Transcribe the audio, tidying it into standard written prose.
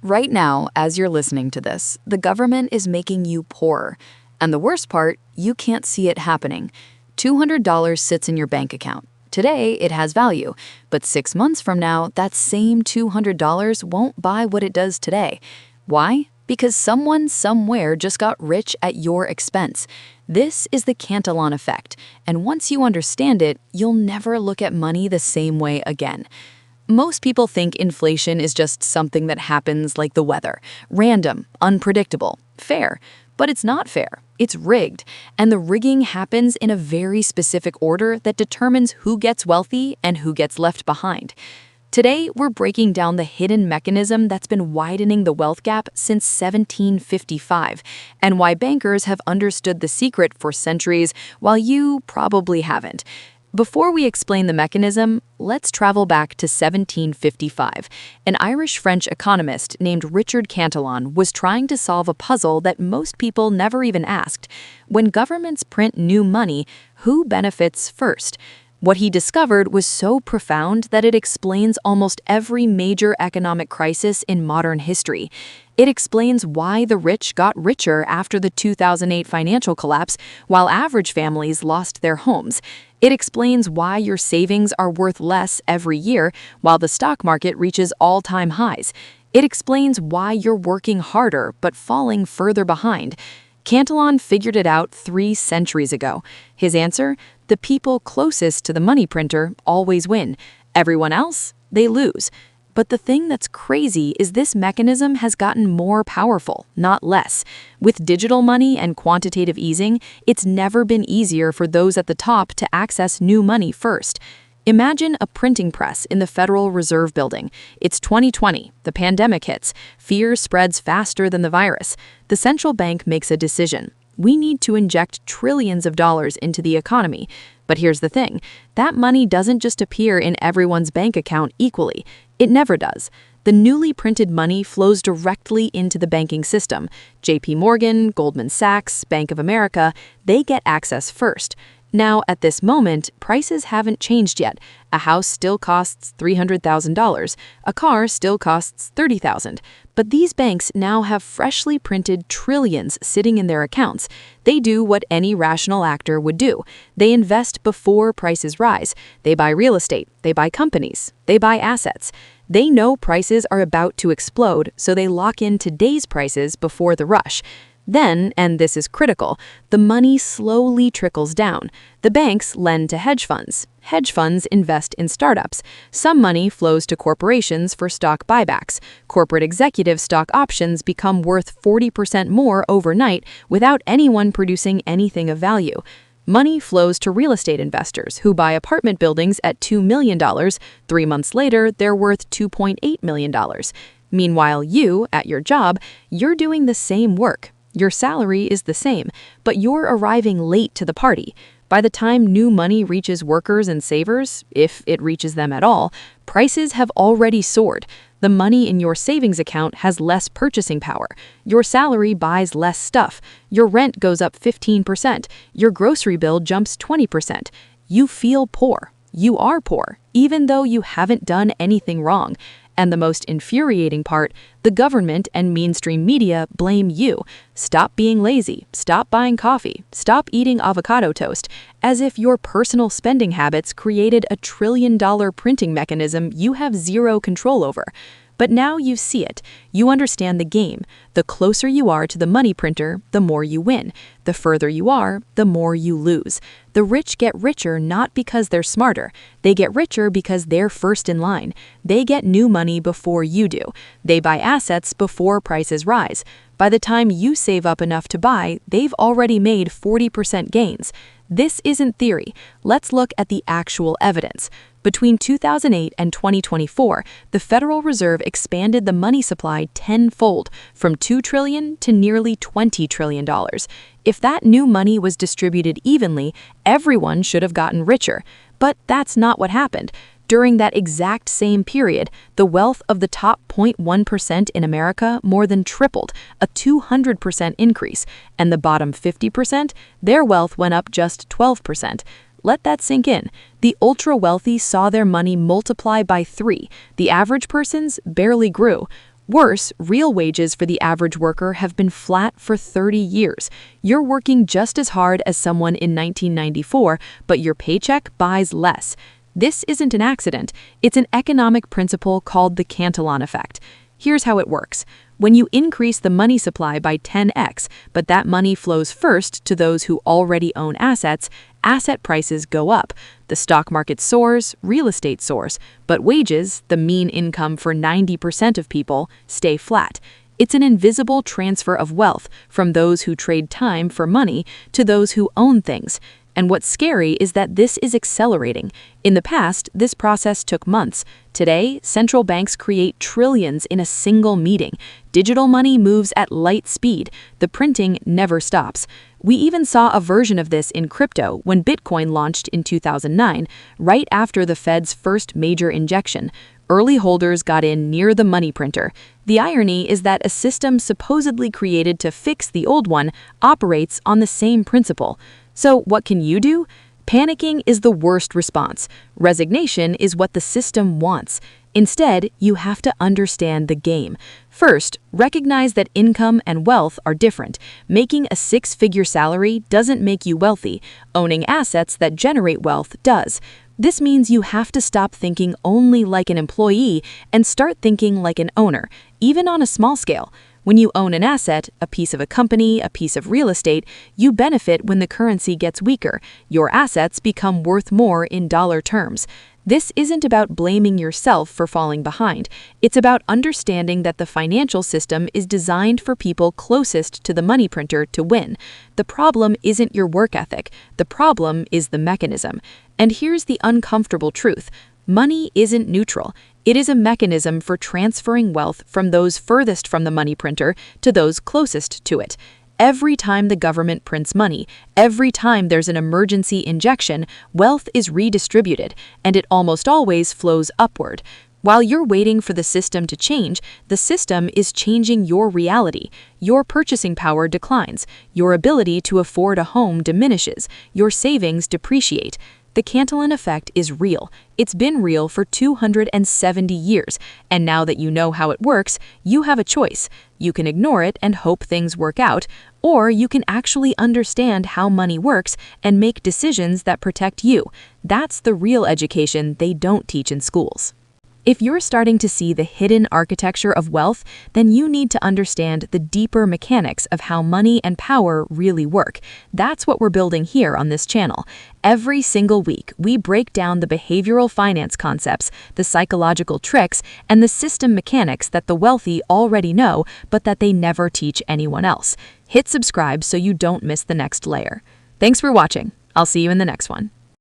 Right now, as you're listening to this, the government is making you poorer. And the worst part, you can't see it happening. $200 sits in your bank account. Today, it has value, but 6 months from now, that same $200 won't buy what it does today. Why? Because someone somewhere just got rich at your expense. This is the Cantillon Effect, and once you understand it, you'll never look at money the same way again. Most people think inflation is just something that happens like the weather, random, unpredictable, fair. But it's not fair. It's rigged. And the rigging happens in a very specific order that determines who gets wealthy and who gets left behind. Today, we're breaking down the hidden mechanism that's been widening the wealth gap since 1755, and why bankers have understood the secret for centuries while you probably haven't. Before we explain the mechanism, let's travel back to 1755. An Irish-French economist named Richard Cantillon was trying to solve a puzzle that most people never even asked. When governments print new money, who benefits first? What he discovered was so profound that it explains almost every major economic crisis in modern history. It explains why the rich got richer after the 2008 financial collapse, while average families lost their homes. It explains why your savings are worth less every year, while the stock market reaches all-time highs. It explains why you're working harder but falling further behind. Cantillon figured it out 3 centuries ago. His answer? The people closest to the money printer always win. Everyone else? They lose. But the thing that's crazy is this mechanism has gotten more powerful, not less. With digital money and quantitative easing, it's never been easier for those at the top to access new money first. Imagine a printing press in the Federal Reserve Building. It's 2020. The pandemic hits. Fear spreads faster than the virus. The central bank makes a decision. We need to inject trillions of dollars into the economy. But here's the thing. That money doesn't just appear in everyone's bank account equally. It never does. The newly printed money flows directly into the banking system. JP Morgan, Goldman Sachs, Bank of America, they get access first. Now, at this moment, prices haven't changed yet. A house still costs $300,000. A car still costs $30,000. But these banks now have freshly printed trillions sitting in their accounts. They do what any rational actor would do. They invest before prices rise. They buy real estate. They buy companies. They buy assets. They know prices are about to explode, so they lock in today's prices before the rush. Then, and this is critical, the money slowly trickles down. The banks lend to hedge funds. Hedge funds invest in startups. Some money flows to corporations for stock buybacks. Corporate executive stock options become worth 40% more overnight without anyone producing anything of value. Money flows to real estate investors who buy apartment buildings at $2 million. 3 months later, they're worth $2.8 million. Meanwhile, you, at your job, you're doing the same work. Your salary is the same, but you're arriving late to the party. By the time new money reaches workers and savers, if it reaches them at all, prices have already soared. The money in your savings account has less purchasing power. Your salary buys less stuff. Your rent goes up 15%. Your grocery bill jumps 20%. You feel poor. You are poor, even though you haven't done anything wrong. And the most infuriating part, the government and mainstream media blame you. Stop being lazy, stop buying coffee, stop eating avocado toast, as if your personal spending habits created a $1 trillion printing mechanism you have zero control over. But now you see it. You understand the game. The closer you are to the money printer, the more you win. The further you are, the more you lose. The rich get richer not because they're smarter. They get richer because they're first in line. They get new money before you do. They buy assets before prices rise. By the time you save up enough to buy, they've already made 40% gains. This isn't theory. Let's look at the actual evidence. Between 2008 and 2024, the Federal Reserve expanded the money supply tenfold, from $2 trillion to nearly $20 trillion. If that new money was distributed evenly, everyone should have gotten richer. But that's not what happened. During that exact same period, the wealth of the top 0.1% in America more than tripled, a 200% increase, and the bottom 50%, their wealth went up just 12%. Let that sink in. The ultra-wealthy saw their money multiply by 3. The average person's barely grew. Worse, real wages for the average worker have been flat for 30 years. You're working just as hard as someone in 1994, but your paycheck buys less. This isn't an accident. It's an economic principle called the Cantillon Effect. Here's how it works. When you increase the money supply by 10x, but that money flows first to those who already own assets, asset prices go up. The stock market soars, real estate soars, but wages, the mean income for 90% of people, stay flat. It's an invisible transfer of wealth from those who trade time for money to those who own things. And what's scary is that this is accelerating. In the past, this process took months. Today, central banks create trillions in a single meeting. Digital money moves at light speed. The printing never stops. We even saw a version of this in crypto when Bitcoin launched in 2009, right after the Fed's first major injection. Early holders got in near the money printer. The irony is that a system supposedly created to fix the old one operates on the same principle. So what can you do? Panicking is the worst response. Resignation is what the system wants. Instead, you have to understand the game. First, recognize that income and wealth are different. Making a six-figure salary doesn't make you wealthy. Owning assets that generate wealth does. This means you have to stop thinking only like an employee and start thinking like an owner, even on a small scale. When you own an asset, a piece of a company, a piece of real estate, you benefit when the currency gets weaker. Your assets become worth more in dollar terms. This isn't about blaming yourself for falling behind. It's about understanding that the financial system is designed for people closest to the money printer to win. The problem isn't your work ethic. The problem is the mechanism. And here's the uncomfortable truth. Money isn't neutral. It is a mechanism for transferring wealth from those furthest from the money printer to those closest to it. Every time the government prints money, every time there's an emergency injection, wealth is redistributed, and it almost always flows upward. While you're waiting for the system to change, the system is changing your reality. Your purchasing power declines. Your ability to afford a home diminishes. Your savings depreciate. The Cantillon effect is real. It's been real for 270 years, and now that you know how it works, you have a choice. You can ignore it and hope things work out, or you can actually understand how money works and make decisions that protect you. That's the real education they don't teach in schools. If you're starting to see the hidden architecture of wealth, then you need to understand the deeper mechanics of how money and power really work. That's what we're building here on this channel. Every single week, we break down the behavioral finance concepts, the psychological tricks, and the system mechanics that the wealthy already know, but that they never teach anyone else. Hit subscribe so you don't miss the next layer. Thanks for watching. I'll see you in the next one.